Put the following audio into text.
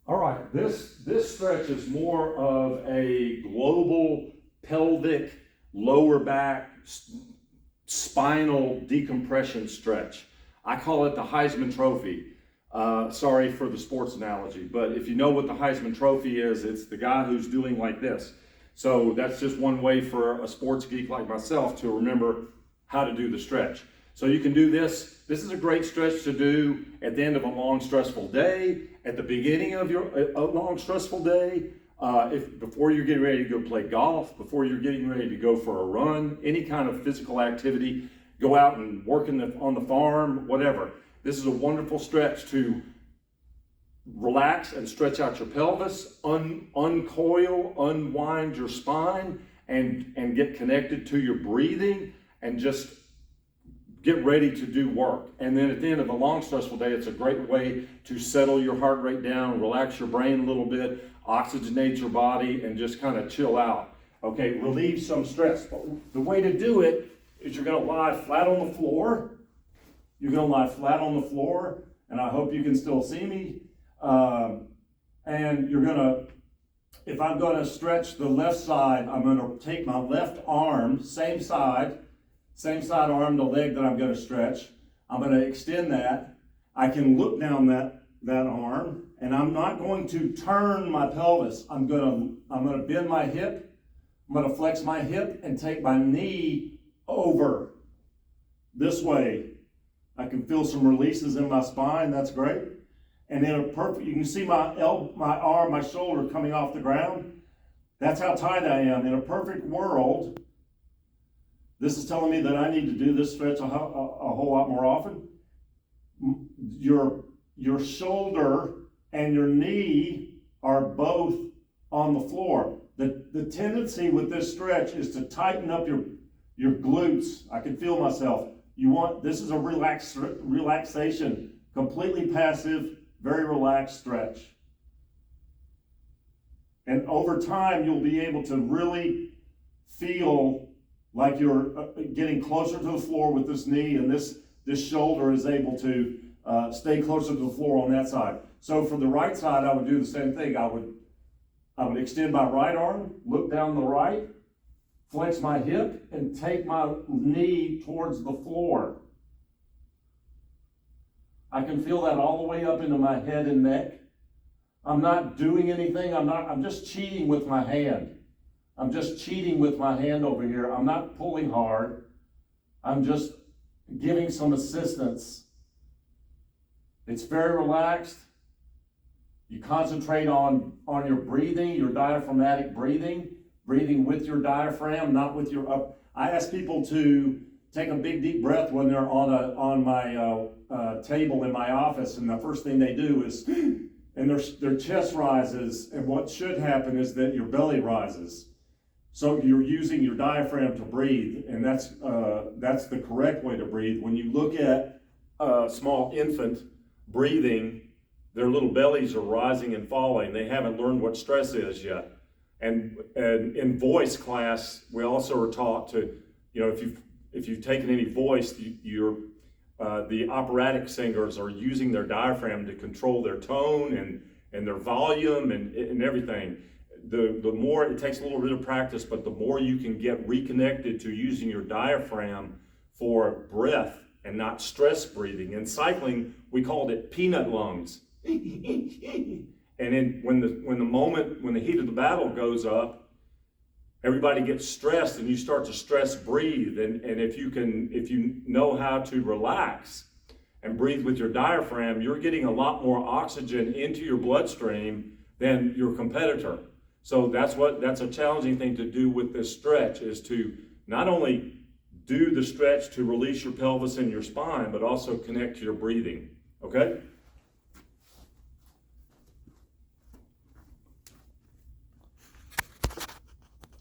All right, this stretch is more of a global pelvic, lower back, spinal decompression stretch. I call it the Heisman Trophy. Sorry for the sports analogy, but if you know what the Heisman Trophy is, it's the guy who's doing like this. So that's just one way for a sports geek like myself to remember how to do the stretch. So you can do this. This is a great stretch to do at the end of a long, stressful day, at the beginning of your long, stressful day, before you're getting ready to go play golf, before you're getting ready to go for a run, any kind of physical activity, go out and work on the farm, whatever. This is a wonderful stretch to relax and stretch out your pelvis, uncoil, unwind your spine, and get connected to your breathing, and just get ready to do work. And then at the end of a long, stressful day, it's a great way to settle your heart rate down, relax your brain a little bit, oxygenate your body, and just kind of chill out. Okay, relieve some stress. The way to do it is you're gonna lie flat on the floor. You're gonna lie flat on the floor, and I hope you can still see me. And you're gonna, if I'm gonna stretch the left side, I'm gonna take my left arm, same side arm, the leg that I'm going to stretch. I'm going to extend that. I can look down that arm, and I'm not going to turn my pelvis. I'm going to bend my hip. I'm going to flex my hip and take my knee over this way. I can feel some releases in my spine. That's great. And in a perfect, you can see my arm, my shoulder coming off the ground. That's how tight I am. In a perfect world, this is telling me that I need to do this stretch a whole lot more often. Your shoulder and your knee are both on the floor. The tendency with this stretch is to tighten up your glutes. I can feel myself. This is a relaxation, completely passive, very relaxed stretch. And over time, you'll be able to really feel like you're getting closer to the floor with this knee, and this shoulder is able to stay closer to the floor on that side. So for the right side, I would do the same thing. I would extend my right arm, look down the right, flex my hip, and take my knee towards the floor. I can feel that all the way up into my head and neck. I'm not doing anything. I'm just cheating with my hand. I'm just cheating with my hand over here. I'm not pulling hard. I'm just giving some assistance. It's very relaxed. You concentrate on your breathing, your diaphragmatic breathing with your diaphragm, not with your up. I ask people to take a big deep breath when they're on my table in my office, and the first thing they do is, and their chest rises, and what should happen is that your belly rises. So you're using your diaphragm to breathe, and that's the correct way to breathe. When you look at a small infant breathing, their little bellies are rising and falling. They haven't learned what stress is yet. And in voice class, we also are taught to, if you've taken any voice, the operatic singers are using their diaphragm to control their tone and their volume and everything. The more, it takes a little bit of practice, but the more you can get reconnected to using your diaphragm for breath and not stress breathing. In cycling, we called it peanut lungs. And then when the heat of the battle goes up, everybody gets stressed, and you start to stress breathe. And if you know how to relax and breathe with your diaphragm, you're getting a lot more oxygen into your bloodstream than your competitor. So that's a challenging thing to do with this stretch, is to not only do the stretch to release your pelvis and your spine, but also connect to your breathing, okay?